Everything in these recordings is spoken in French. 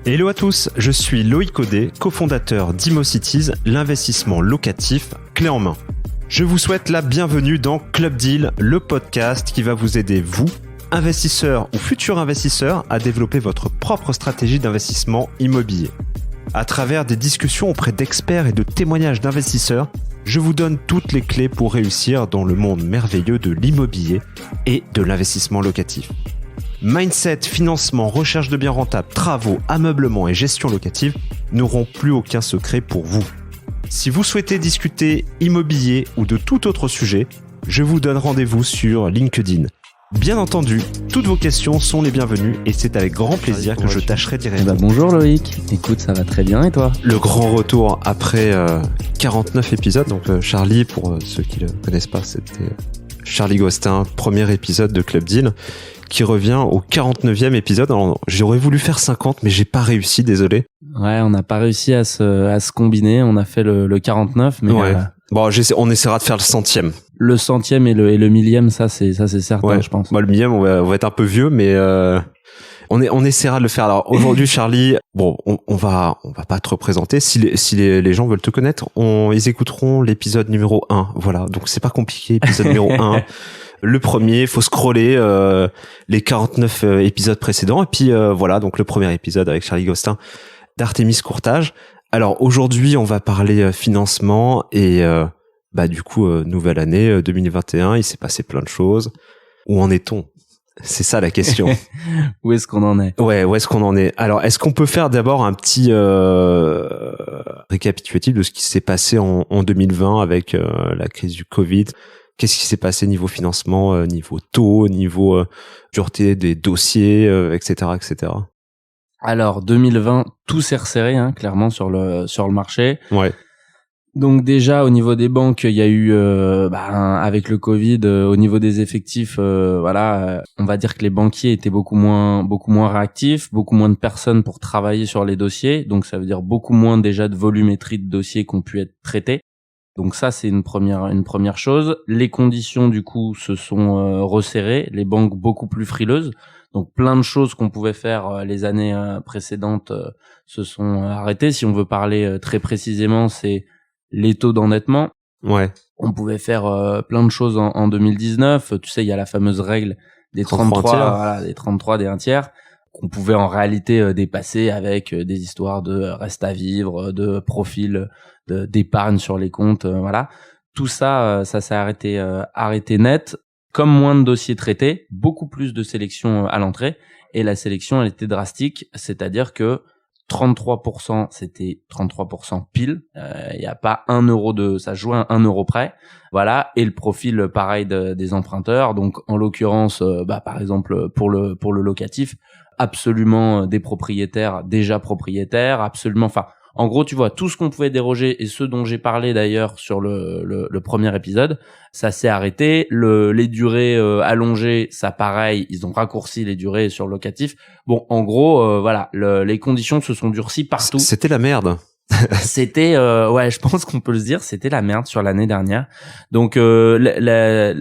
Hello à tous, je suis Loïc Audet, cofondateur d'ImoCities, l'investissement locatif clé en main. Je vous souhaite la bienvenue dans Club Deal, le podcast qui va vous aider, vous, investisseurs ou futurs investisseurs, à développer votre propre stratégie d'investissement immobilier. À travers des discussions auprès d'experts et de témoignages d'investisseurs, je vous donne toutes les clés pour réussir dans le monde merveilleux de l'immobilier et de l'investissement locatif. Mindset, financement, recherche de biens rentables, travaux, ameublement et gestion locative n'auront plus aucun secret pour vous. Si vous souhaitez discuter immobilier ou de tout autre sujet, je vous donne rendez-vous sur LinkedIn. Bien entendu, toutes vos questions sont les bienvenues et c'est avec grand plaisir que je tâcherai d'y répondre. Bonjour Loïc, écoute, ça va très bien et toi ? Le grand retour après 49 épisodes. Donc Charlie, pour ceux qui ne le connaissent pas, c'était Charlie Gostin, premier épisode de Club Deal, qui revient au 49e épisode. Alors, j'aurais voulu faire 50, mais j'ai pas réussi, désolé. Ouais, on n'a pas réussi à se combiner, on a fait le 49, mais... Ouais. Bon, on essaiera de faire le 100e. Le 100e et le 1000e, ça c'est certain, ouais. Je pense. Moi, le 1000e, on va être un peu vieux, mais on essaiera de le faire. Alors, aujourd'hui, Charlie, bon, on va pas te représenter. Si les gens veulent te connaître, ils écouteront l'épisode numéro 1. Voilà. Donc, c'est pas compliqué, épisode numéro 1. Le premier, faut scroller les 49 épisodes précédents. Et puis, voilà, donc le premier épisode avec Charlie Gostin d'Artemis Courtage. Alors, aujourd'hui, on va parler financement et, du coup, nouvelle année 2021. Il s'est passé plein de choses. Où en est-on ? C'est ça la question. Où est-ce qu'on en est ? Ouais, où est-ce qu'on en est ? Alors, est-ce qu'on peut faire d'abord un petit récapitulatif de ce qui s'est passé en 2020 avec la crise du Covid ? Qu'est-ce qui s'est passé niveau financement, niveau taux, niveau dureté des dossiers, etc., etc. Alors 2020, tout s'est resserré, hein, clairement sur le marché. Ouais. Donc déjà au niveau des banques, il y a eu avec le Covid, au niveau des effectifs, on va dire que les banquiers étaient beaucoup moins réactifs, beaucoup moins de personnes pour travailler sur les dossiers. Donc ça veut dire beaucoup moins déjà de volumétrie de dossiers qui ont pu être traités. Donc ça c'est une première chose. Les conditions du coup se sont resserrées, les banques beaucoup plus frileuses. Donc plein de choses qu'on pouvait faire les années précédentes se sont arrêtées. Si on veut parler très précisément, c'est les taux d'endettement. Ouais. On pouvait faire plein de choses en 2019. Tu sais, il y a la fameuse règle des 33, des 33, des 1 tiers, qu'on pouvait en réalité dépasser avec des histoires de reste à vivre, de profil d'épargne sur les comptes, voilà. Tout ça, ça s'est arrêté net. Comme moins de dossiers traités, beaucoup plus de sélection à l'entrée. Et la sélection, elle était drastique. C'est-à-dire que 33%, c'était 33% pile. Il y a pas 1 euro ça jouait à 1 euro près. Voilà. Et le profil, pareil, des emprunteurs. Donc, en l'occurrence, par exemple, pour le locatif, absolument des propriétaires, déjà propriétaires, absolument, en gros, tu vois, tout ce qu'on pouvait déroger et ce dont j'ai parlé d'ailleurs sur le premier épisode, ça s'est arrêté. Les durées allongées, ça pareil, ils ont raccourci les durées sur le locatif. Bon, en gros, les conditions se sont durcies partout. C'était la merde. C'était je pense qu'on peut le dire, c'était la merde sur l'année dernière. Donc les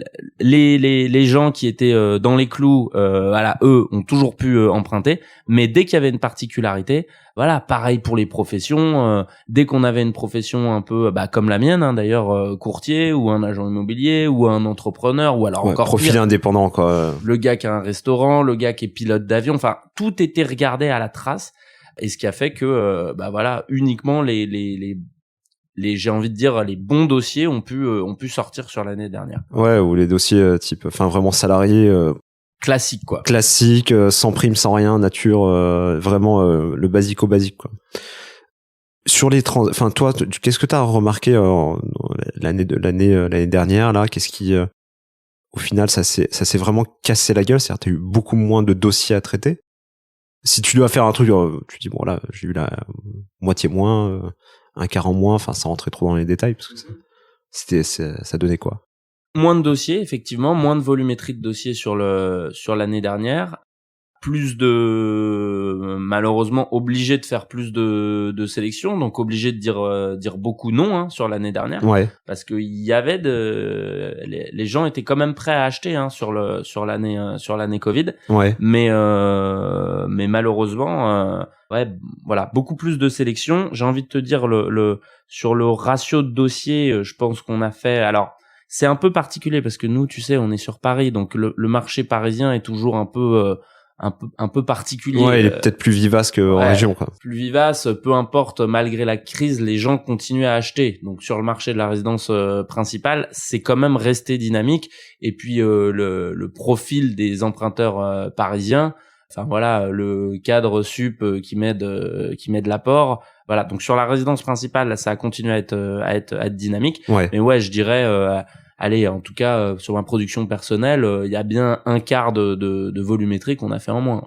gens qui étaient dans les clous, eux ont toujours pu emprunter, mais dès qu'il y avait une particularité, pareil pour les professions, dès qu'on avait une profession un peu comme la mienne, hein, d'ailleurs, courtier ou un agent immobilier ou un entrepreneur ou alors encore profil pire, indépendant quoi. Le gars qui a un restaurant, le gars qui est pilote d'avion, tout était regardé à la trace. Et ce qui a fait que uniquement les j'ai envie de dire les bons dossiers ont pu sortir sur l'année dernière. Ouais, ou les dossiers type vraiment salariés classique quoi. Classique, sans prime, sans rien, nature vraiment le basique quoi. Sur les toi qu'est-ce que tu as remarqué l'année dernière là, qu'est-ce qui au final ça s'est vraiment cassé la gueule, c'est-à-dire tu as eu beaucoup moins de dossiers à traiter. Si tu dois faire un truc, tu dis bon là j'ai eu la moitié moins, un quart en moins, sans rentrer trop dans les détails parce que ça donnait quoi? Moins de dossiers, effectivement, moins de volumétrie de dossiers sur l'année dernière. malheureusement obligé de faire plus de sélections, donc obligé de dire beaucoup non sur l'année dernière, parce que il y avait les gens étaient quand même prêts à acheter sur l'année Covid, mais malheureusement voilà, beaucoup plus de sélections. J'ai envie de te dire sur le ratio de dossiers, je pense qu'on a fait, alors c'est un peu particulier parce que nous, tu sais, on est sur Paris, donc le marché parisien est toujours un peu particulier. Il est peut-être plus vivace qu'en région, quoi. Plus vivace, peu importe, malgré la crise, les gens continuent à acheter. Donc sur le marché de la résidence principale, c'est quand même resté dynamique. Et puis le profil des emprunteurs parisiens, enfin voilà, le cadre sup qui met de l'apport. Voilà, donc sur la résidence principale, là, ça a continué à être dynamique. Mais je dirais allez, en tout cas, sur ma production personnelle, il y a bien un quart de volumétrie qu'on a fait en moins,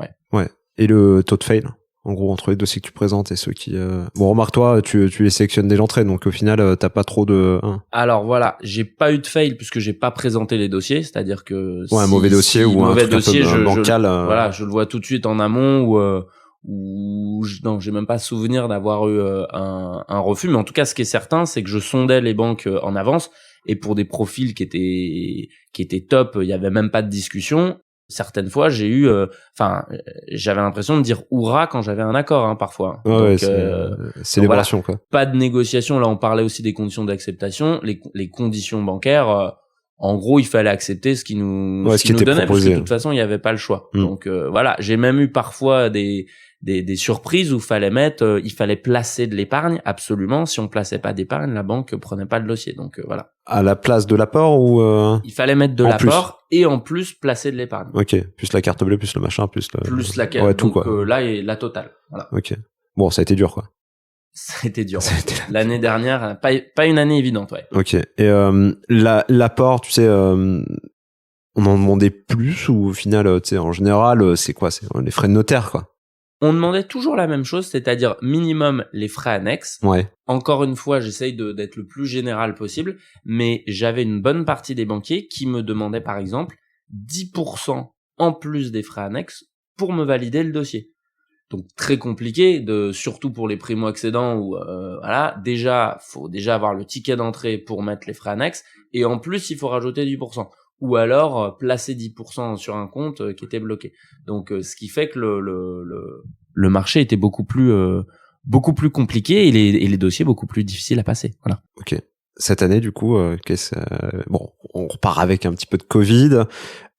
Et le taux de fail, en gros, entre les dossiers que tu présentes et ceux qui... Bon, remarque, toi, tu les sélectionnes dès l'entrée, donc au final, t'as pas trop de... Alors voilà, j'ai pas eu de fail puisque j'ai pas présenté les dossiers, c'est-à-dire que... un mauvais dossier ou un truc dossier, un peu bancal... Voilà, je le vois tout de suite en amont non, j'ai même pas souvenir d'avoir eu un refus, mais en tout cas, ce qui est certain, c'est que je sondais les banques en avance. Et pour des profils qui étaient top, il y avait même pas de discussion. Certaines fois, j'avais l'impression de dire hurrah quand j'avais un accord, parfois. Donc, célébration, voilà, quoi. Pas de négociation. Là, on parlait aussi des conditions d'acceptation. Les conditions bancaires, en gros, il fallait accepter ce qui nous donnait, parce que de toute façon, il y avait pas le choix. Donc voilà, j'ai même eu parfois des surprises où il fallait placer de l'épargne, absolument. Si on plaçait pas d'épargne, la banque prenait pas le dossier. Donc voilà. À la place de l'apport ou il fallait mettre de l'apport et en plus placer de l'épargne. Ok, plus la carte bleue, plus le machin, plus la carte. Tout, donc quoi. Là est la totale. Voilà. Ok. Bon, ça a été dur, quoi. Ça a été dur. L'année dernière, pas une année évidente, Ok. Et l'apport, tu sais, on en demandait plus ou au final, tu sais, en général, c'est quoi? C'est les frais de notaire, quoi. On demandait toujours la même chose, c'est-à-dire minimum les frais annexes. Encore une fois, j'essaye d'être le plus général possible, mais j'avais une bonne partie des banquiers qui me demandaient par exemple 10% en plus des frais annexes pour me valider le dossier. Donc très compliqué, surtout pour les primo-accédants où faut déjà avoir le ticket d'entrée pour mettre les frais annexes, et en plus il faut rajouter 10%. Ou alors placer 10% sur un compte qui était bloqué. Donc ce qui fait que le marché était beaucoup plus compliqué et les dossiers beaucoup plus difficiles à passer. Voilà. Ok. Cette année, du coup, bon, on repart avec un petit peu de Covid.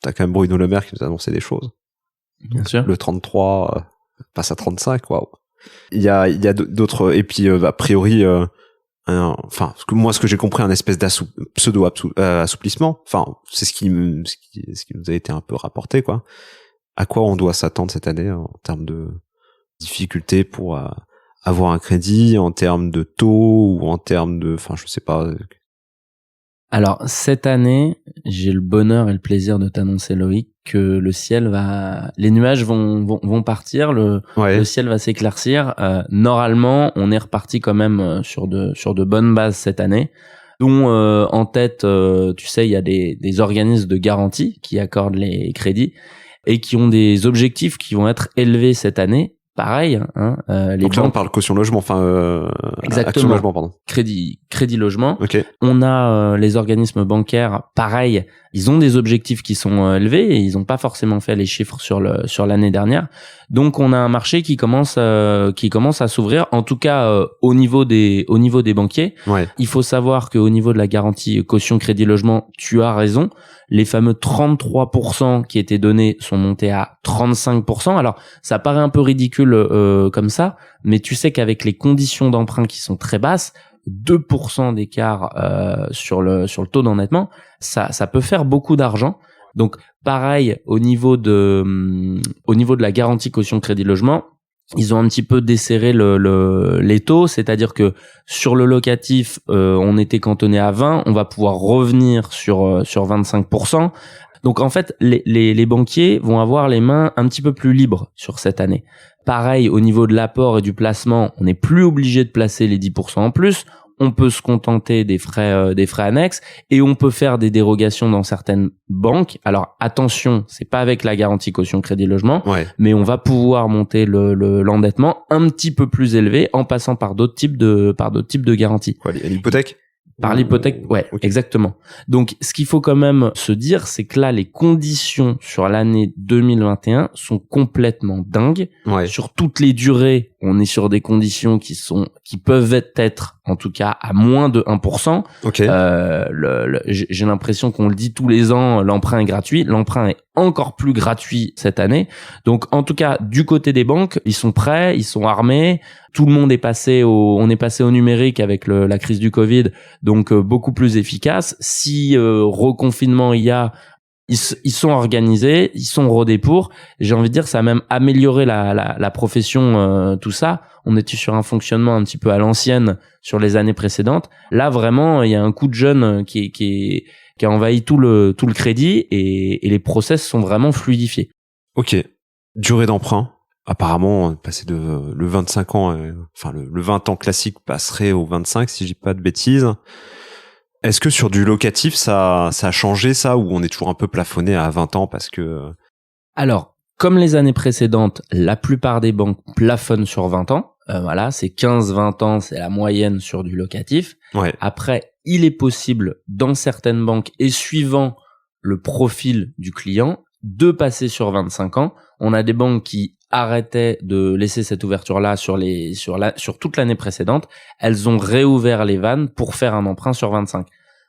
T'as quand même Bruno Le Maire qui nous a annoncé des choses. Bien sûr. Le 33 passe à 35. Waouh. Il y a d'autres, et puis a priori. Ce que j'ai compris, un espèce pseudo assouplissement. Enfin, c'est ce qui nous a été un peu rapporté, quoi. À quoi on doit s'attendre cette année en termes de difficultés pour avoir un crédit, en termes de taux ou en termes de, je sais pas. Alors cette année, j'ai le bonheur et le plaisir de t'annoncer, Loïc, que les nuages vont partir, le ciel va s'éclaircir. Normalement, on est reparti quand même sur de bonnes bases cette année, dont en tête, tu sais, il y a des organismes de garantie qui accordent les crédits et qui ont des objectifs qui vont être élevés cette année. Pareil, les donc là on parle caution logement, action logement, pardon. Crédit logement. Okay. On a les organismes bancaires, pareil, ils ont des objectifs qui sont élevés et ils n'ont pas forcément fait les chiffres sur l'année dernière. Donc on a un marché qui commence à s'ouvrir, en tout cas au niveau des banquiers. Il faut savoir qu'au niveau de la garantie caution crédit logement, tu as raison. Les fameux 33% qui étaient donnés sont montés à 35%. Alors, ça paraît un peu ridicule comme ça, mais tu sais qu'avec les conditions d'emprunt qui sont très basses, 2% d'écart sur le taux d'endettement, ça peut faire beaucoup d'argent. Donc, pareil, au niveau de la garantie caution crédit logement, ils ont un petit peu desserré les taux, c'est-à-dire que sur le locatif, on était cantonné à 20, on va pouvoir revenir sur 25%. Donc en fait, les banquiers vont avoir les mains un petit peu plus libres sur cette année. Pareil, au niveau de l'apport et du placement, on n'est plus obligé de placer les 10% en plus. on peut se contenter des frais annexes et on peut faire des dérogations dans certaines banques. Alors attention, c'est pas avec la garantie caution crédit logement, mais on va pouvoir monter l'endettement un petit peu plus élevé en passant par d'autres types de garanties. Quoi, l'hypothèque? Par l'hypothèque, ouais, okay. Exactement. Donc, ce qu'il faut quand même se dire, c'est que là, les conditions sur l'année 2021 sont complètement dingues. Ouais. Sur toutes les durées, on est sur des conditions qui peuvent être, en tout cas, à moins de 1%. Okay. J'ai l'impression qu'on le dit tous les ans, l'emprunt est gratuit. L'emprunt est encore plus gratuit cette année. Donc, en tout cas, du côté des banques, ils sont prêts, ils sont armés. Tout le monde est passé au numérique avec la crise du Covid, donc beaucoup plus efficace. Si reconfinement il y a, ils sont organisés, ils sont rodés pour. J'ai envie de dire, ça a même amélioré la profession, tout ça. On était sur un fonctionnement un petit peu à l'ancienne sur les années précédentes. Là, vraiment, il y a un coup de jeune qui a envahi tout le crédit et les process sont vraiment fluidifiés. Ok. Durée d'emprunt. Apparemment, passer le 25 ans, enfin le 20 ans classique passerait au 25 si je dis pas de bêtises. Est-ce que sur du locatif, ça a changé ça, ou on est toujours un peu plafonné à 20 ans parce que... Alors, comme les années précédentes, la plupart des banques plafonnent sur 20 ans. Voilà, c'est 15-20 ans, c'est la moyenne sur du locatif. Ouais. Après, il est possible, dans certaines banques et suivant le profil du client, de passer sur 25 ans. On a des banques qui arrêtaient de laisser cette ouverture-là sur toute l'année précédente. Elles ont réouvert les vannes pour faire un emprunt sur 25.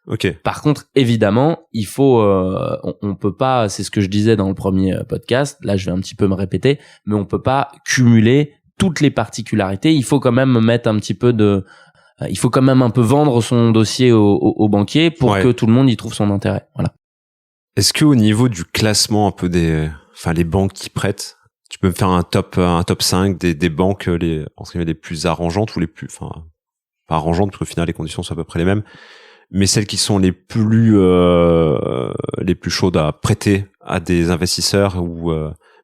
Ok. Par contre, évidemment, il faut, on peut pas, c'est ce que je disais dans le premier podcast, là je vais un petit peu me répéter, mais on peut pas cumuler toutes les particularités. Il faut quand même mettre un petit peu il faut quand même un peu vendre son dossier au banquier pour que tout le monde y trouve son intérêt. Voilà. Est-ce que au niveau du classement un peu les banques qui prêtent, tu peux me faire un top 5 des banques les plus arrangeantes ou les plus, pas arrangeantes parce qu'au final les conditions sont à peu près les mêmes, mais celles qui sont les plus chaudes à prêter à des investisseurs ou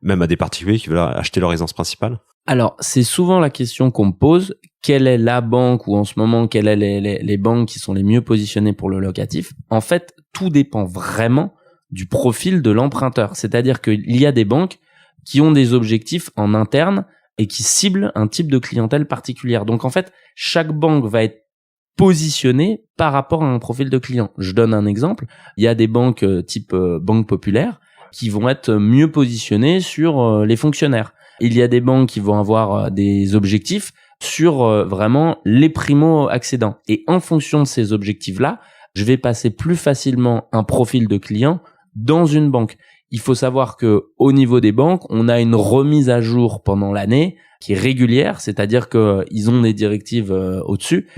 même à des particuliers qui veulent acheter leur résidence principale? Alors, c'est souvent la question qu'on me pose. Quelle est la banque, ou en ce moment, quelles sont les banques qui sont les mieux positionnées pour le locatif? En fait, tout dépend vraiment du profil de l'emprunteur. C'est-à-dire qu'il y a des banques qui ont des objectifs en interne et qui ciblent un type de clientèle particulière. Donc, en fait, chaque banque va être positionnée par rapport à un profil de client. Je donne un exemple. Il y a des banques type Banque Populaire qui vont être mieux positionnées sur les fonctionnaires. Il y a des banques qui vont avoir des objectifs sur vraiment les primo-accédants. Et en fonction de ces objectifs-là, je vais passer plus facilement un profil de client dans une banque. Il faut savoir que au niveau des banques, on a une remise à jour pendant l'année qui est régulière, c'est-à-dire que ils ont des directives au-dessus,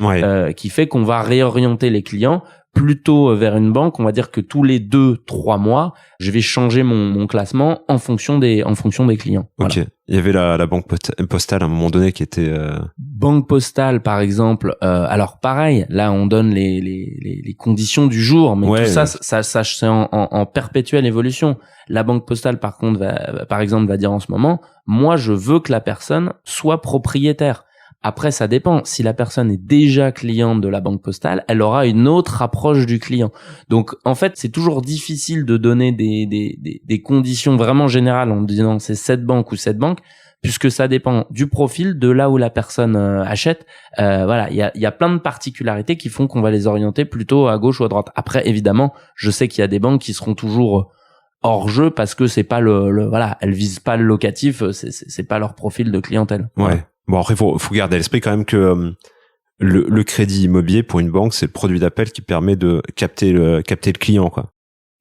qui fait qu'on va réorienter les clients plutôt vers une banque. On va dire que tous les 2-3 mois, je vais changer mon classement en fonction des clients. Ok. Voilà. Il y avait la banque postale à un moment donné qui était Banque postale par exemple. Alors pareil, là on donne les conditions du jour, mais tout ça c'est en perpétuelle évolution. La banque postale par contre par exemple va dire en ce moment, moi je veux que la personne soit propriétaire. Après, ça dépend. Si la personne est déjà cliente de la banque postale, elle aura une autre approche du client. Donc, en fait, c'est toujours difficile de donner des conditions vraiment générales en disant c'est cette banque ou cette banque, puisque ça dépend du profil, de là où la personne achète. Voilà, il y a plein de particularités qui font qu'on va les orienter plutôt à gauche ou à droite. Après, évidemment, je sais qu'il y a des banques qui seront toujours hors jeu parce que c'est pas voilà, elles visent pas le locatif, c'est pas leur profil de clientèle. Ouais. Voilà. Bon, après, faut garder à l'esprit quand même que le crédit immobilier pour une banque, c'est le produit d'appel qui permet de capter le client, quoi.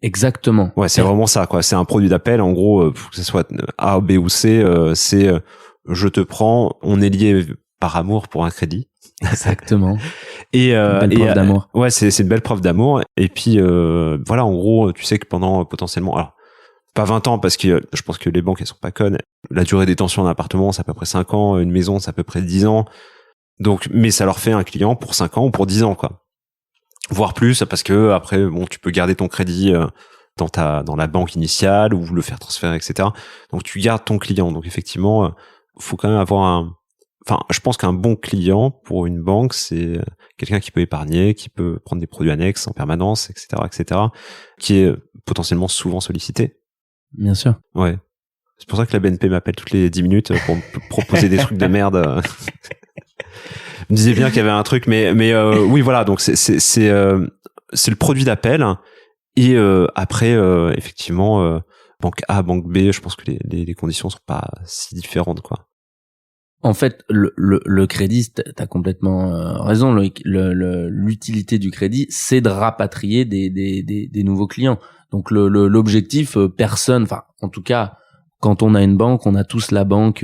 Exactement. Ouais, c'est vraiment ça, quoi. C'est un produit d'appel. En gros, que ce soit A, B ou C, c'est je te prends, on est lié par amour pour un crédit. Exactement. Et une belle preuve d'amour. Ouais, c'est une belle preuve d'amour. Et puis voilà, en gros, tu sais que pendant potentiellement, alors pas 20 ans parce que je pense que les banques elles sont pas connes. La durée de détention d'un appartement, c'est à peu près 5 ans, une maison, c'est à peu près 10 ans. Donc mais ça leur fait un client pour 5 ans ou pour 10 ans, quoi. Voire plus, parce que après bon, tu peux garder ton crédit dans la banque initiale ou le faire transférer, etc. Donc tu gardes ton client. Donc effectivement, faut quand même avoir je pense qu'un bon client pour une banque, c'est quelqu'un qui peut épargner, qui peut prendre des produits annexes en permanence, etc., qui est potentiellement souvent sollicité. Bien sûr. Ouais. C'est pour ça que la BNP m'appelle toutes les 10 minutes pour me proposer des trucs de merde. Je me disais bien qu'il y avait un truc, mais oui, voilà. Donc c'est le produit d'appel. Et après, effectivement, banque A, banque B, je pense que les conditions sont pas si différentes, quoi. En fait, le crédit, t'as complètement raison. L'utilité du crédit, c'est de rapatrier des nouveaux clients. Donc l'objectif, personne, enfin, en tout cas, quand on a une banque, on a tous la banque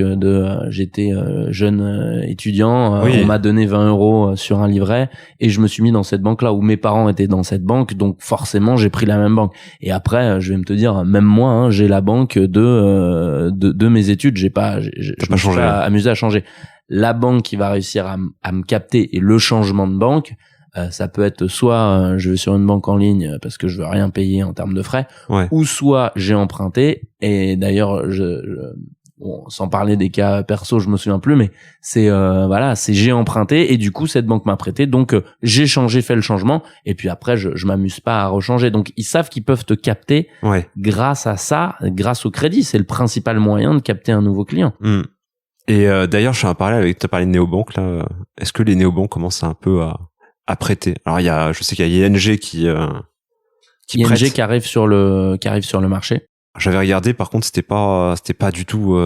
j'étais jeune étudiant, oui. On m'a donné 20 € sur un livret et je me suis mis dans cette banque-là où mes parents étaient dans cette banque, donc forcément j'ai pris la même banque. Et après, je vais me te dire, même moi, j'ai la banque de mes études, je me suis pas amusé à changer. La banque qui va réussir à me capter et le changement de banque, ça peut être soit je vais sur une banque en ligne parce que je veux rien payer en termes de frais, ou soit j'ai emprunté. Et d'ailleurs, bon, sans parler des cas perso, je me souviens plus, mais c'est j'ai emprunté et du coup cette banque m'a prêté, donc j'ai fait le changement et puis après je m'amuse pas à rechanger. Donc ils savent qu'ils peuvent te capter grâce à ça, grâce au crédit. C'est le principal moyen de capter un nouveau client. Et d'ailleurs, je suis en parler t'as parlé de néobanques là. Est-ce que les néobanques commencent un peu à prêter? Alors je sais qu'il y a ING qui prête. ING qui arrive sur le marché. J'avais regardé, par contre, c'était pas du tout,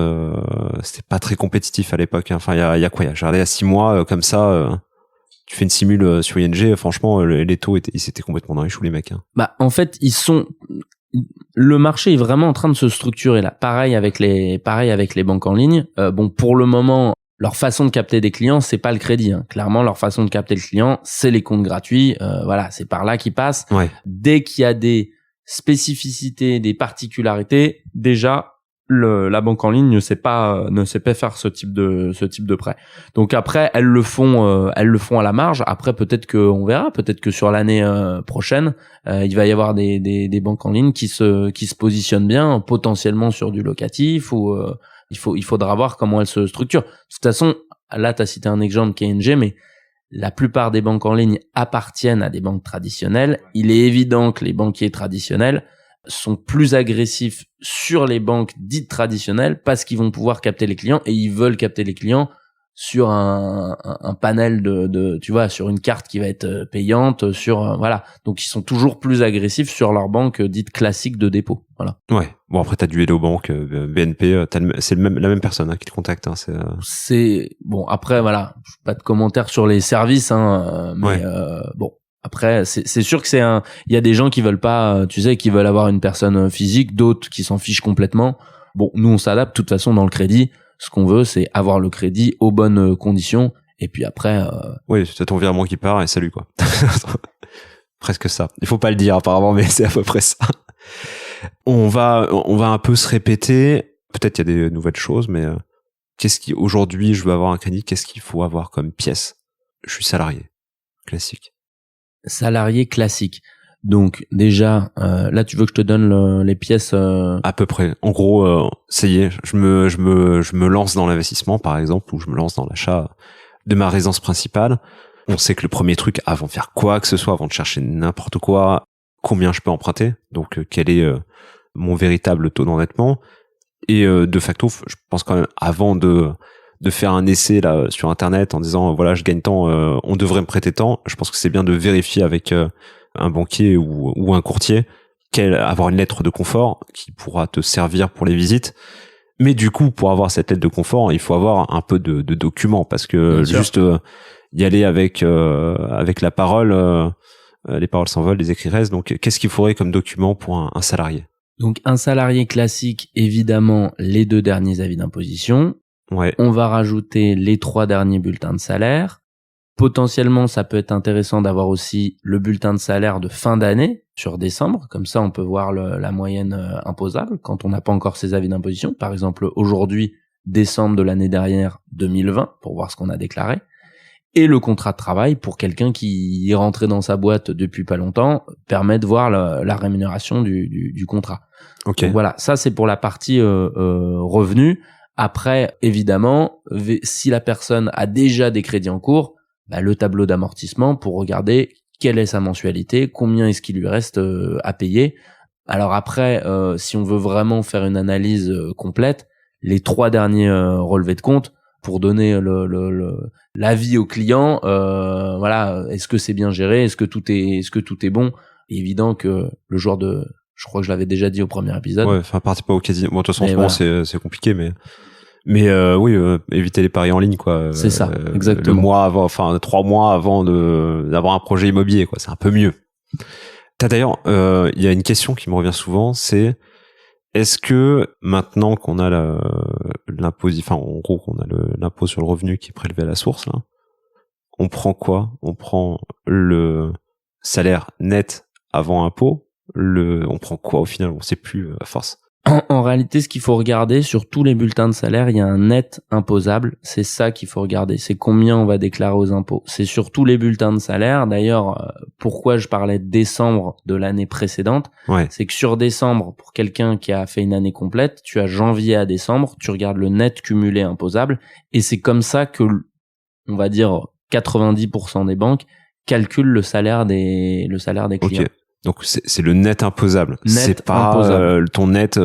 c'était pas très compétitif à l'époque. Enfin, il y a quoi? J'ai regardé à 6 mois, comme ça, tu fais une simule sur ING, franchement, les taux ils étaient complètement dans les choux, les mecs. Bah, en fait, le marché est vraiment en train de se structurer là. Pareil avec les banques en ligne. Bon, pour le moment, leur façon de capter des clients, c'est pas le crédit. Clairement, leur façon de capter le client, c'est les comptes gratuits. Voilà, c'est par là qu'ils passent. Dès qu'il y a des spécificités, des particularités, déjà la banque en ligne ne sait pas faire ce type de prêt. Donc après, elles le font à la marge. Après, peut-être qu'on verra, peut-être que sur l'année prochaine, il va y avoir des banques en ligne qui se positionnent bien, potentiellement sur du locatif ou il faudra voir comment elles se structurent. De toute façon, là, tu as cité un exemple qui est ING, mais la plupart des banques en ligne appartiennent à des banques traditionnelles. Il est évident que les banquiers traditionnels sont plus agressifs sur les banques dites traditionnelles parce qu'ils vont pouvoir capter les clients et ils veulent capter les clients sur un panel de tu vois, sur une carte qui va être payante, voilà. Donc ils sont toujours plus agressifs sur leur banque dite classique de dépôt. Voilà. Ouais. Bon, après t'as du Hello Bank, BNP, c'est la même personne qui te contacte. C'est bon. Après voilà, pas de commentaires sur les services, mais bon. Après, c'est sûr que il y a des gens qui veulent pas, tu sais, qui veulent avoir une personne physique, d'autres qui s'en fichent complètement. Bon, nous on s'adapte. De toute façon, dans le crédit, ce qu'on veut, c'est avoir le crédit aux bonnes conditions. Et puis après, oui, c'est ton virement qui part et salut quoi. Presque ça. Il faut pas le dire apparemment, mais c'est à peu près ça. On va un peu se répéter. Peut-être il y a des nouvelles choses, mais aujourd'hui, je veux avoir un crédit. Qu'est-ce qu'il faut avoir comme pièce? Je suis salarié, classique. Salarié classique. Donc déjà, là tu veux que je te donne les pièces à peu près. En gros, ça y est, je me lance dans l'investissement par exemple, ou je me lance dans l'achat de ma résidence principale. On sait que le premier truc, avant de faire quoi que ce soit, avant de chercher n'importe quoi, combien je peux emprunter, donc quel est mon véritable taux d'endettement. Et de facto, je pense quand même, avant de faire un essai là sur internet en disant voilà, je gagne tant, on devrait me prêter tant, je pense que c'est bien de vérifier avec un banquier ou un courtier, avoir une lettre de confort qui pourra te servir pour les visites. Mais du coup, pour avoir cette lettre de confort, il faut avoir un peu de documents, parce que juste y aller avec la parole, les paroles s'envolent, les écrits restent. Donc, qu'est-ce qu'il faudrait comme document pour un salarié? Donc, un salarié classique, évidemment, les 2 derniers avis d'imposition. Ouais. On va rajouter les 3 derniers bulletins de salaire. Potentiellement, ça peut être intéressant d'avoir aussi le bulletin de salaire de fin d'année sur décembre. Comme ça, on peut voir la moyenne imposable quand on n'a pas encore ses avis d'imposition. Par exemple, aujourd'hui, décembre de l'année dernière, 2020, pour voir ce qu'on a déclaré. Et le contrat de travail, pour quelqu'un qui est rentré dans sa boîte depuis pas longtemps, permet de voir la rémunération du contrat. Ok. Donc voilà, ça c'est pour la partie revenu. Après, évidemment, si la personne a déjà des crédits en cours, le tableau d'amortissement pour regarder quelle est sa mensualité, combien est-ce qu'il lui reste à payer. Alors après, si on veut vraiment faire une analyse complète, les 3 derniers relevés de compte pour donner l'avis au client, est-ce que c'est bien géré, est-ce que tout est bon. Et évident que le jour de, je crois que je l'avais déjà dit au premier épisode. Ouais, enfin partez pas au casino. Bon, de toute façon, en ce moment c'est compliqué, mais oui, éviter les paris en ligne, quoi. C'est ça, exactement. Le mois avant, 3 mois avant d'avoir un projet immobilier, quoi. C'est un peu mieux. D'ailleurs, il y a une question qui me revient souvent, c'est est-ce que maintenant qu'on a l'impôt, en gros qu'on a l'impôt sur le revenu qui est prélevé à la source, là, on prend quoi? On prend le salaire net avant impôt. On prend quoi au final? On sait plus à force. En réalité, ce qu'il faut regarder sur tous les bulletins de salaire, il y a un net imposable. C'est ça qu'il faut regarder. C'est combien on va déclarer aux impôts. C'est sur tous les bulletins de salaire. D'ailleurs, pourquoi je parlais de décembre de l'année précédente, c'est que sur décembre, pour quelqu'un qui a fait une année complète, tu as janvier à décembre, tu regardes le net cumulé imposable, et c'est comme ça que, on va dire, 90% des banques calculent le salaire des clients. Okay. Donc c'est le net imposable. C'est pas ton net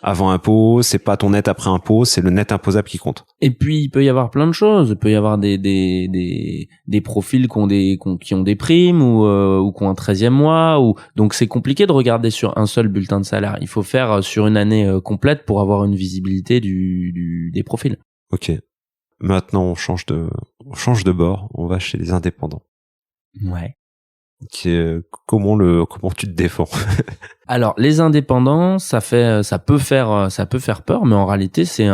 avant impôt, c'est pas ton net après impôt, c'est le net imposable qui compte. Et puis il peut y avoir plein de choses. Il peut y avoir des profils qui ont des primes ou qui ont un 13e mois, donc c'est compliqué de regarder sur un seul bulletin de salaire. Il faut faire sur une année complète pour avoir une visibilité des profils. Ok. Maintenant on change de bord. On va chez les indépendants. Ouais. Comment tu te défends? Alors les indépendants, ça peut faire peur, mais en réalité c'est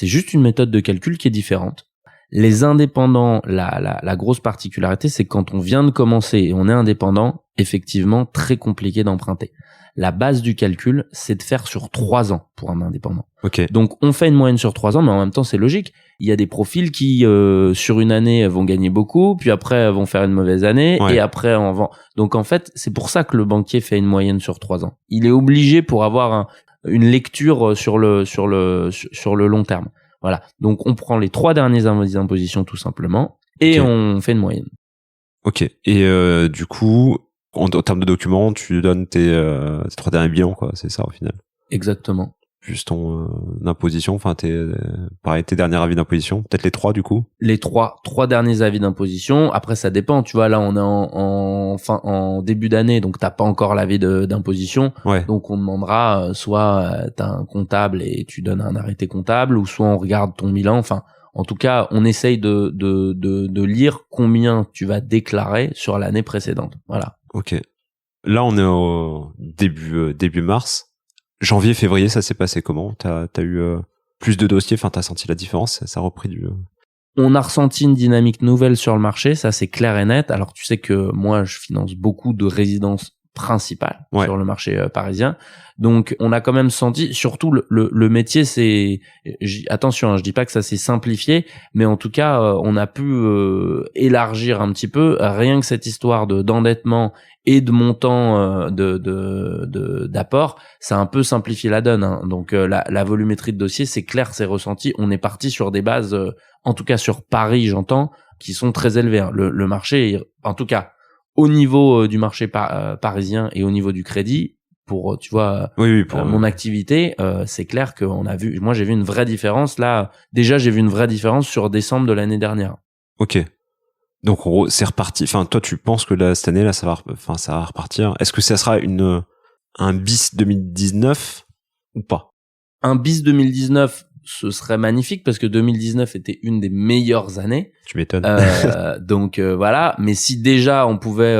juste une méthode de calcul qui est différente. Les indépendants, la grosse particularité, c'est que quand on vient de commencer et on est indépendant, effectivement très compliqué d'emprunter. La base du calcul, c'est de faire sur 3 ans pour un indépendant. Okay. Donc on fait une moyenne sur 3 ans, mais en même temps c'est logique. Il y a des profils qui sur une année vont gagner beaucoup, puis après vont faire une mauvaise année, et après on vend. Donc en fait c'est pour ça que le banquier fait une moyenne sur 3 ans. Il est obligé pour avoir une lecture sur le long terme. Voilà. Donc on prend les 3 derniers impositions tout simplement et on fait une moyenne. Ok. Et du coup, en termes de documents, tu donnes tes 3 derniers bilans, quoi. C'est ça au final. Exactement. Juste ton imposition, enfin tes derniers avis d'imposition, peut-être les 3 du coup. Les 3 derniers avis d'imposition. Après ça dépend, tu vois, là on est en début d'année, donc t'as pas encore l'avis d'imposition. Ouais. Donc on demandera soit t'as un comptable et tu donnes un arrêté comptable, ou soit on regarde ton bilan. Enfin, en tout cas, on essaye de lire combien tu vas déclarer sur l'année précédente. Voilà. Ok. Là on est au début mars. Janvier, février, ça s'est passé comment? T'as eu plus de dossiers, enfin t'as senti la différence? Ça a repris On a ressenti une dynamique nouvelle sur le marché, ça c'est clair et net. Alors tu sais que moi je finance beaucoup de résidences principales sur le marché parisien. Donc on a quand même senti, surtout le métier, c'est attention, je dis pas que ça s'est simplifié, mais en tout cas on a pu élargir un petit peu, rien que cette histoire d'endettement et de montant d'apport, ça a un peu simplifié la donne, hein. Donc la volumétrie de dossier, c'est clair, c'est ressenti. On est parti sur des bases, en tout cas sur Paris, j'entends, qui sont très élevées, hein. Le marché, en tout cas au niveau du marché parisien et au niveau du crédit, pour tu vois mon activité, c'est clair qu'on a vu, moi j'ai vu une vraie différence là. Déjà j'ai vu une vraie différence sur décembre de l'année dernière. Ok. Donc en gros c'est reparti. Enfin toi tu penses que là, cette année là ça va repartir. Est-ce que ça sera un bis 2019 ou pas? Un bis 2019, ce serait magnifique parce que 2019 était une des meilleures années. Tu m'étonnes. Donc voilà, mais si déjà on pouvait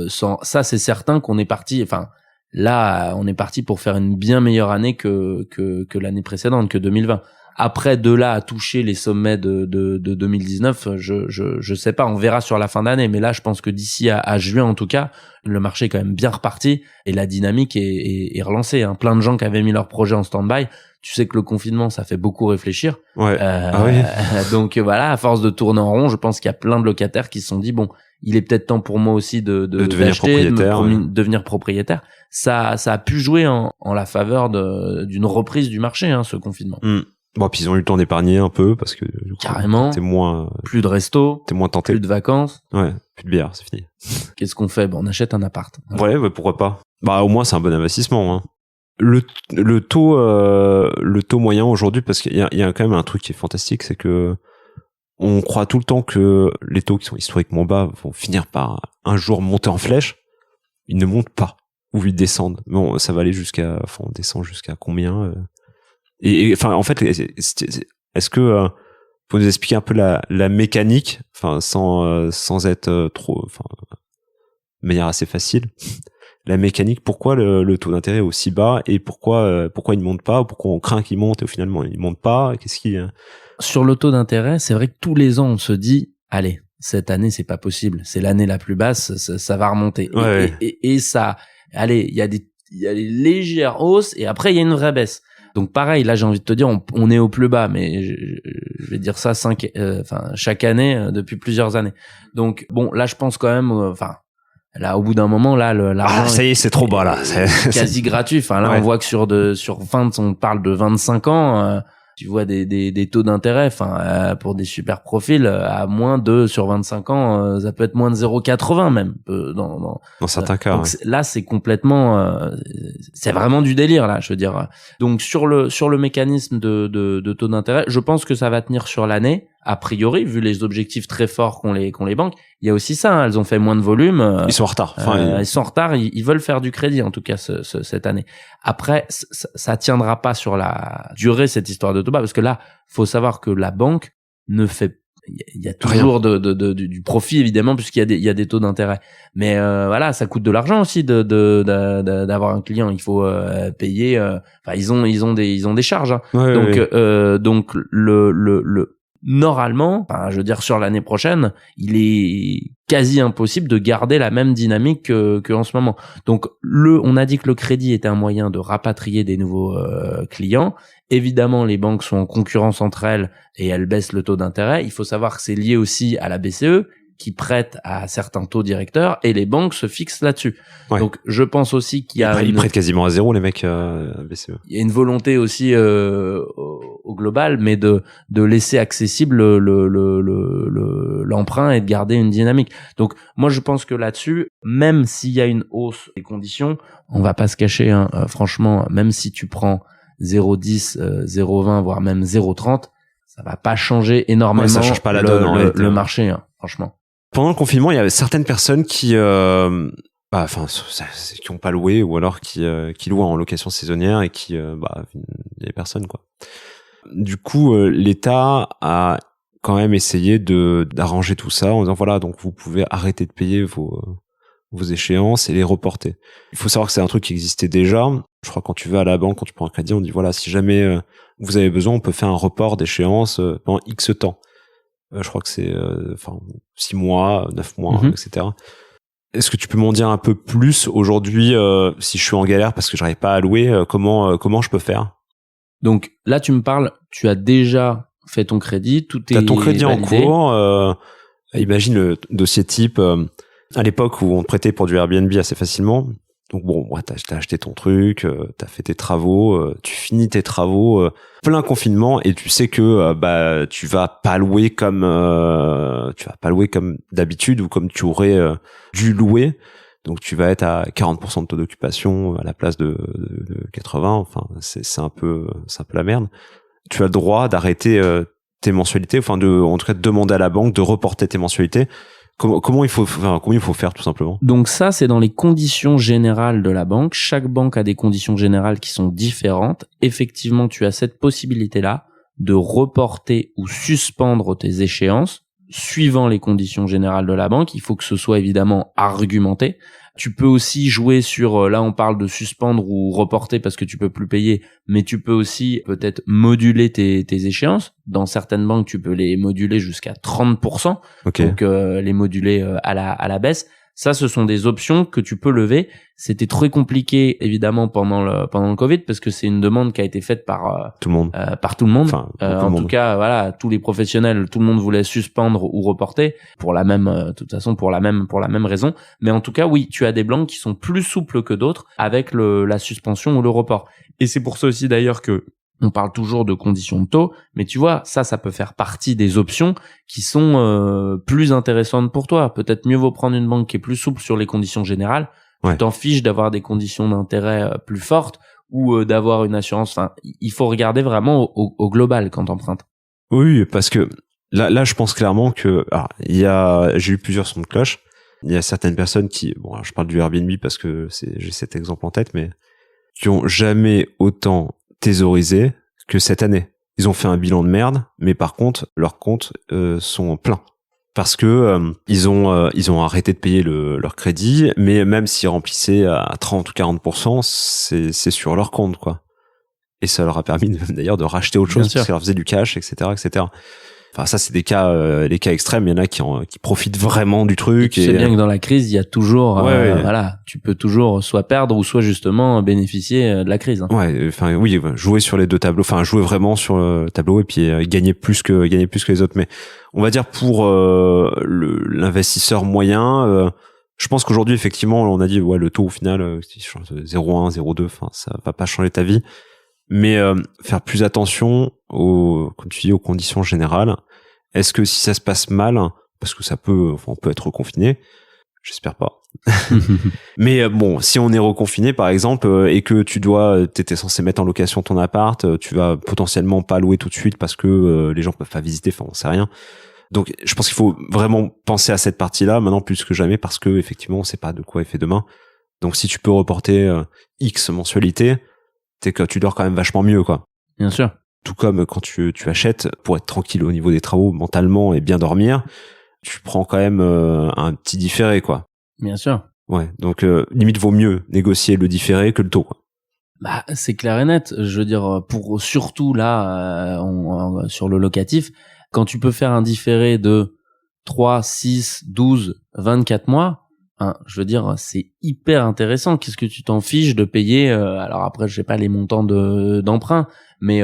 ça c'est certain qu'on est parti, enfin là on est parti pour faire une bien meilleure année que l'année précédente, que 2020. Après, de là à toucher les sommets de 2019, je sais pas, on verra sur la fin d'année, mais là je pense que d'ici à juin en tout cas, le marché est quand même bien reparti et la dynamique est relancée, hein. Plein de gens qui avaient mis leur projet en stand-by, tu sais que le confinement ça fait beaucoup réfléchir. Oui. Donc voilà, à force de tourner en rond, je pense qu'il y a plein de locataires qui se sont dit bon, il est peut-être temps pour moi aussi de devenir propriétaire, devenir propriétaire. Ça a pu jouer en la faveur d'une reprise du marché, hein, ce confinement. Bon, puis ils ont eu le temps d'épargner un peu parce que du coup, carrément. T'es moins, plus de resto, t'es moins tenté. plus de vacances. Ouais, plus de bière, c'est fini. Qu'est-ce qu'on fait? On achète un appart. Ouais, pourquoi pas. Bah, au moins, c'est un bon investissement, hein. Le taux moyen aujourd'hui, parce qu'il y a quand même un truc qui est fantastique, c'est que on croit tout le temps que les taux qui sont historiquement bas vont finir par un jour monter en flèche. Ils ne montent pas. Ou ils descendent. Bon, ça va aller on descend jusqu'à combien et enfin, en fait, est-ce que faut nous expliquer un peu la mécanique, enfin, sans être trop, enfin, de manière assez facile, la mécanique, pourquoi le taux d'intérêt est aussi bas et pourquoi il ne monte pas, ou pourquoi on craint qu'il monte et finalement il monte pas, qu'est-ce qui... Sur le taux d'intérêt, c'est vrai que tous les ans, on se dit, allez, cette année, c'est pas possible. C'est l'année la plus basse, ça va remonter. Ouais. Et ça, allez, il y a des légères hausses et après, il y a une vraie baisse. Donc pareil, là, j'ai envie de te dire, on est au plus bas, mais je vais dire ça chaque année depuis plusieurs années. Donc bon, là, je pense quand même, là, au bout d'un moment, là, l'argent. Ça y est, c'est trop bas, là. C'est quasi gratuit. Enfin, là, on voit que sur 20, on parle de 25 ans, tu vois des taux d'intérêt, pour des super profils, à moins de, sur 25 ans, ça peut être moins de 0,80 même, dans certains cas. Donc, là, c'est complètement, c'est vraiment du délire, là, je veux dire. Donc, sur le mécanisme de taux d'intérêt, je pense que ça va tenir sur l'année, a priori, vu les objectifs très forts qu'ont les banques. Il y a aussi ça, hein, elles ont fait moins de volume. Ils sont en retard. Ils sont en retard, ils veulent faire du crédit, en tout cas, cette année. Après, ça tiendra pas sur la durée, cette histoire de taux bas, parce que là, faut savoir que la banque ne fait, il y a toujours du profit, évidemment, puisqu'il y a des taux d'intérêt. Mais, voilà, ça coûte de l'argent aussi d'avoir un client. Il faut, payer, ils ont des charges, hein. Donc, normalement, je veux dire, sur l'année prochaine, il est quasi impossible de garder la même dynamique que en ce moment. Donc, on a dit que le crédit était un moyen de rapatrier des nouveaux clients. Évidemment, les banques sont en concurrence entre elles et elles baissent le taux d'intérêt. Il faut savoir que c'est lié aussi à la BCE, qui prête à certains taux directeurs, et les banques se fixent là-dessus. Ouais. Donc, je pense aussi qu'il y a... Ils prêtent quasiment à zéro, les mecs BCE. Il y a une volonté aussi au global, mais de laisser accessible l'emprunt et de garder une dynamique. Donc, moi, je pense que là-dessus, même s'il y a une hausse des conditions, on va pas se cacher, hein, franchement, même si tu prends 0,10, 0,20, voire même 0,30, ça va pas changer énormément ça change pas la donne, le marché, hein, franchement. Pendant le confinement, il y avait certaines personnes qui qui ont pas loué, ou alors qui louent en location saisonnière et qui il y avait personne, quoi. Du coup, l'État a quand même essayé d'arranger tout ça en disant voilà, donc vous pouvez arrêter de payer vos échéances et les reporter. Il faut savoir que c'est un truc qui existait déjà. Je crois que quand tu vas à la banque, quand tu prends un crédit, on dit voilà, si jamais vous avez besoin, on peut faire un report d'échéance pendant X temps. Je crois que c'est 6 mois, 9 mois, etc. Est-ce que tu peux m'en dire un peu plus aujourd'hui, si je suis en galère parce que j'arrive pas à louer, comment je peux faire? Donc là, tu me parles, tu as déjà fait ton crédit, T'as ton crédit validé. En cours. Imagine le dossier type à l'époque où on te prêtait pour du Airbnb assez facilement. Donc bon, t'as acheté ton truc, t'as fait tes travaux, tu finis tes travaux, plein confinement, et tu sais que tu vas pas louer comme d'habitude ou comme tu aurais dû louer. Donc tu vas être à 40% de taux d'occupation à la place de 80. Enfin, c'est un peu la merde. Tu as le droit d'arrêter tes mensualités, en tout cas de demander à la banque de reporter tes mensualités. Comment il faut faire, tout simplement? Donc ça, c'est dans les conditions générales de la banque. Chaque banque a des conditions générales qui sont différentes. Effectivement, tu as cette possibilité-là de reporter ou suspendre tes échéances suivant les conditions générales de la banque. Il faut que ce soit évidemment argumenté. Tu peux aussi jouer sur, là on parle de suspendre ou reporter parce que tu peux plus payer, mais tu peux aussi peut-être moduler tes échéances. Dans certaines banques, tu peux les moduler jusqu'à 30%. Okay. Donc les moduler à la baisse. Ça, ce sont des options que tu peux lever. C'était très compliqué, évidemment, pendant le Covid, parce que c'est une demande qui a été faite par tout le monde. En tout cas, voilà, tous les professionnels, tout le monde voulait suspendre ou reporter pour la même, de toute façon, pour la même raison. Mais en tout cas, oui, tu as des banques qui sont plus souples que d'autres avec la suspension ou le report. Et c'est pour ça aussi, d'ailleurs, que On parle toujours de conditions de taux, mais tu vois, ça peut faire partie des options qui sont plus intéressantes pour toi. Peut-être mieux vaut prendre une banque qui est plus souple sur les conditions générales. Ouais. Tu t'en fiches d'avoir des conditions d'intérêt plus fortes ou d'avoir une assurance. Enfin, il faut regarder vraiment au global quand t'empruntes. Oui, parce que là, je pense clairement que j'ai eu plusieurs sons de cloche. Il y a certaines personnes qui, bon, je parle du Airbnb parce que j'ai cet exemple en tête, mais qui ont jamais autant thésaurisé que cette année. Ils ont fait un bilan de merde, mais par contre, leurs comptes sont pleins. Parce que ils ont arrêté de payer leur crédit, mais même s'ils remplissaient à 30 ou 40%, c'est sur leur compte, quoi. Et ça leur a permis d'ailleurs de racheter autre chose, parce que ça leur faisait du cash, etc., etc. Enfin, ça, c'est des cas extrêmes. Il y en a qui profitent vraiment du truc. Et tu sais bien que dans la crise, il y a toujours, voilà, tu peux toujours soit perdre ou soit justement bénéficier de la crise. Hein. Ouais, enfin, oui, jouer sur les deux tableaux, enfin, jouer vraiment sur le tableau et puis gagner plus que les autres. Mais on va dire pour l'investisseur moyen, je pense qu'aujourd'hui, effectivement, on a dit, ouais, le taux au final, 0,1, 0,2, enfin, ça va pas changer ta vie. Mais faire plus attention comme tu dis, aux conditions générales. Est-ce que si ça se passe mal, parce que on peut être reconfiné, j'espère pas. Mais bon, si on est reconfiné par exemple et que t'étais censé mettre en location ton appart, tu vas potentiellement pas louer tout de suite parce que les gens peuvent pas visiter, enfin on sait rien. Donc je pense qu'il faut vraiment penser à cette partie-là maintenant plus que jamais parce que effectivement on sait pas de quoi est fait demain. Donc si tu peux reporter X mensualité, que tu dors quand même vachement mieux, quoi. Bien sûr. Tout comme quand tu achètes pour être tranquille au niveau des travaux mentalement et bien dormir, tu prends quand même un petit différé, quoi. Bien sûr. Ouais, donc limite vaut mieux négocier le différé que le taux, quoi. Bah, c'est clair et net. Je veux dire, pour surtout là, sur le locatif, quand tu peux faire un différé de 3, 6, 12, 24 mois, hein, je veux dire, c'est hyper intéressant. Qu'est-ce que tu t'en fiches de payer alors après, je sais pas les montants d'emprunt, mais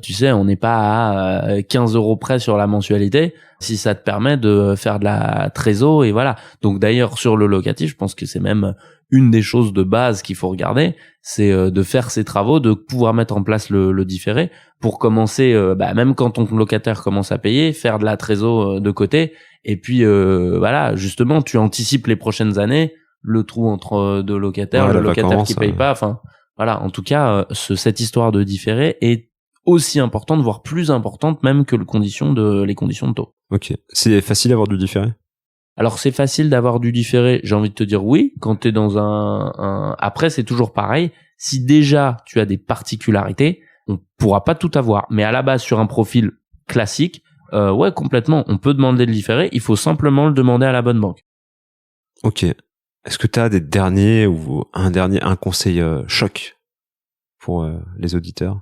tu sais, on n'est pas à 15 € près sur la mensualité. Si ça te permet de faire de la trésor et voilà. Donc d'ailleurs, sur le locatif, je pense que c'est même une des choses de base qu'il faut regarder, c'est de faire ces travaux, de pouvoir mettre en place le différé pour commencer, même quand ton locataire commence à payer, faire de la trésor de côté. Et puis voilà, justement, tu anticipes les prochaines années, le trou entre deux locataires, le locataire qui paye pas. Enfin, voilà. En tout cas, cette histoire de différé est aussi importante, voire plus importante même que les conditions de taux. Ok. C'est facile d'avoir du différé? Alors c'est facile d'avoir du différé. J'ai envie de te dire oui. Quand t'es dans après c'est toujours pareil. Si déjà tu as des particularités, on pourra pas tout avoir. Mais à la base sur un profil classique. Ouais, complètement. On peut demander le différé. Il faut simplement le demander à la bonne banque. Ok. Est-ce que tu as un conseil choc pour les auditeurs?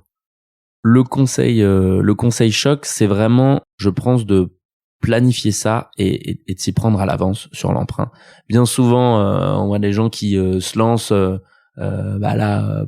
Le conseil choc, c'est vraiment, je pense, de planifier ça et de s'y prendre à l'avance sur l'emprunt. Bien souvent, on voit des gens qui se lancent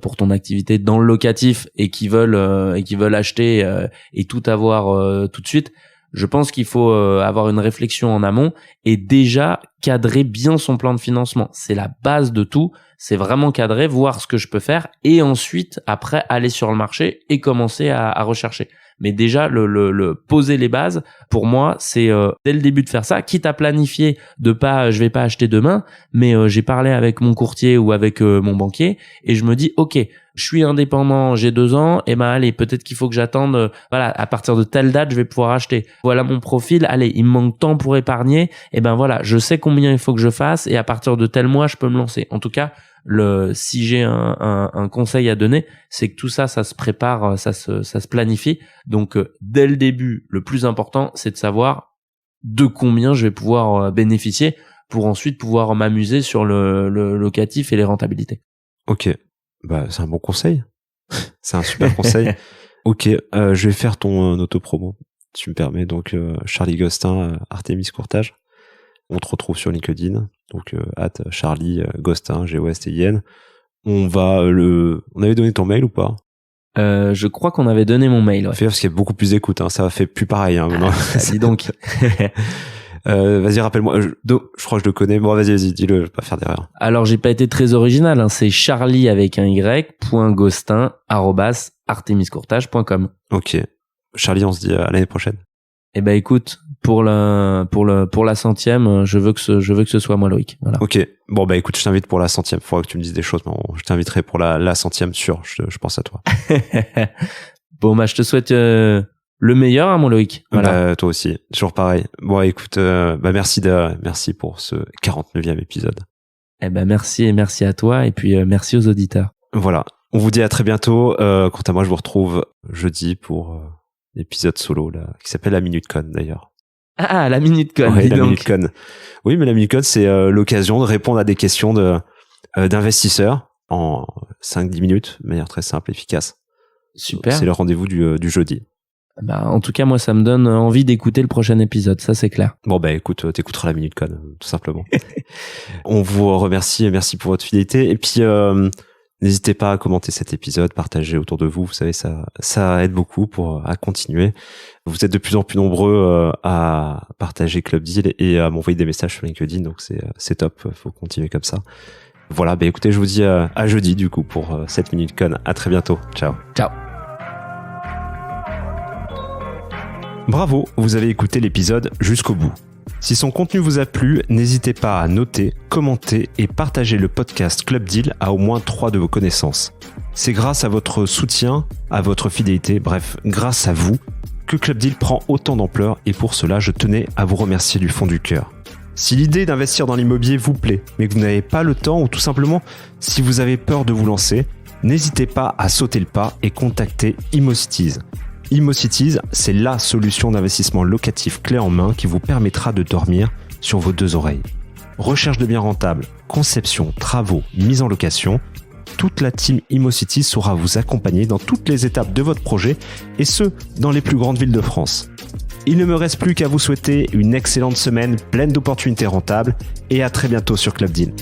pour ton activité dans le locatif et qui veulent acheter et tout avoir tout de suite. Je pense qu'il faut avoir une réflexion en amont et déjà cadrer bien son plan de financement. C'est la base de tout. C'est vraiment cadrer, voir ce que je peux faire et ensuite, après, aller sur le marché et commencer à rechercher. Mais déjà, le poser les bases, pour moi, c'est dès le début de faire ça, quitte à planifier je vais pas acheter demain, mais j'ai parlé avec mon courtier ou avec mon banquier et je me dis, ok, je suis indépendant, j'ai 2 ans, et allez, peut-être qu'il faut que j'attende, à partir de telle date, je vais pouvoir acheter. Voilà mon profil, allez, il me manque tant pour épargner, et voilà, je sais combien il faut que je fasse, et à partir de tel mois, je peux me lancer. En tout cas, si j'ai un conseil à donner, c'est que tout ça se prépare, ça se planifie. Donc, dès le début, le plus important, c'est de savoir de combien je vais pouvoir bénéficier pour ensuite pouvoir m'amuser sur le locatif et les rentabilités. Ok. Bah, c'est un bon conseil. C'est un super conseil. Ok, je vais faire ton autopromo. Tu me permets. Donc, Charlie Gostin, Artemis Courtage. On te retrouve sur LinkedIn. Donc, @Charlie Gostin, G-O-S-T-I-N. On avait donné ton mail ou pas? Je crois qu'on avait donné mon mail. Ouais. Fais parce qu'il y a beaucoup plus d'écoute. Hein. Ça fait plus pareil. Hein, maintenant. Dis donc. Vas-y, rappelle-moi. Je crois que je le connais. Bon, vas-y, dis-le, je vais pas faire d'erreur. Alors, j'ai pas été très original, hein. C'est Charlie avec un y.gostin@artemiscourtage.com. Ok. Charlie, on se dit à l'année prochaine. Eh ben, écoute, pour la 100e, je veux que ce soit moi, Loïc. Voilà. Ok. Bon, bah, écoute, je t'invite pour la 100e. Faudra que tu me dises des choses, mais je t'inviterai pour la 100e, sûr. Je pense à toi. Bon, bah, je te souhaite, le meilleur, hein, mon Loïc. Voilà. Bah, toi aussi. Toujours pareil. Bon, écoute, merci pour ce 49e épisode. Eh ben, merci et merci à toi. Et puis, merci aux auditeurs. Voilà. On vous dit à très bientôt. Quant à moi, je vous retrouve jeudi pour l'épisode solo là, qui s'appelle la Minute Con d'ailleurs. Ah, la Minute Con. Ouais, dis la donc. Minute Con. Oui, mais la Minute Con, c'est l'occasion de répondre à des questions d'investisseurs en 5-10 minutes, de manière très simple et efficace. Super. C'est le rendez-vous du jeudi. Bah, en tout cas, moi, ça me donne envie d'écouter le prochain épisode. Ça, c'est clair. Bon, bah, écoute, t'écouteras la Minute Con, tout simplement. On vous remercie, merci pour votre fidélité. Et puis, n'hésitez pas à commenter cet épisode, partager autour de vous. Vous savez, ça aide beaucoup à continuer. Vous êtes de plus en plus nombreux à partager Club Deal et à m'envoyer des messages sur LinkedIn. Donc, c'est top. Faut continuer comme ça. Voilà. Bah, écoutez, je vous dis à jeudi, du coup, pour cette Minute Con. À très bientôt. Ciao. Ciao. Bravo, vous avez écouté l'épisode jusqu'au bout. Si son contenu vous a plu, n'hésitez pas à noter, commenter et partager le podcast Club Deal à au moins 3 de vos connaissances. C'est grâce à votre soutien, à votre fidélité, bref, grâce à vous, que Club Deal prend autant d'ampleur et pour cela, je tenais à vous remercier du fond du cœur. Si l'idée d'investir dans l'immobilier vous plaît, mais que vous n'avez pas le temps ou tout simplement si vous avez peur de vous lancer, n'hésitez pas à sauter le pas et contacter ImmoCities. ImmoCities, c'est la solution d'investissement locatif clé en main qui vous permettra de dormir sur vos 2 oreilles. Recherche de biens rentables, conception, travaux, mise en location, toute la team ImmoCities saura vous accompagner dans toutes les étapes de votre projet et ce, dans les plus grandes villes de France. Il ne me reste plus qu'à vous souhaiter une excellente semaine pleine d'opportunités rentables et à très bientôt sur Club Deal.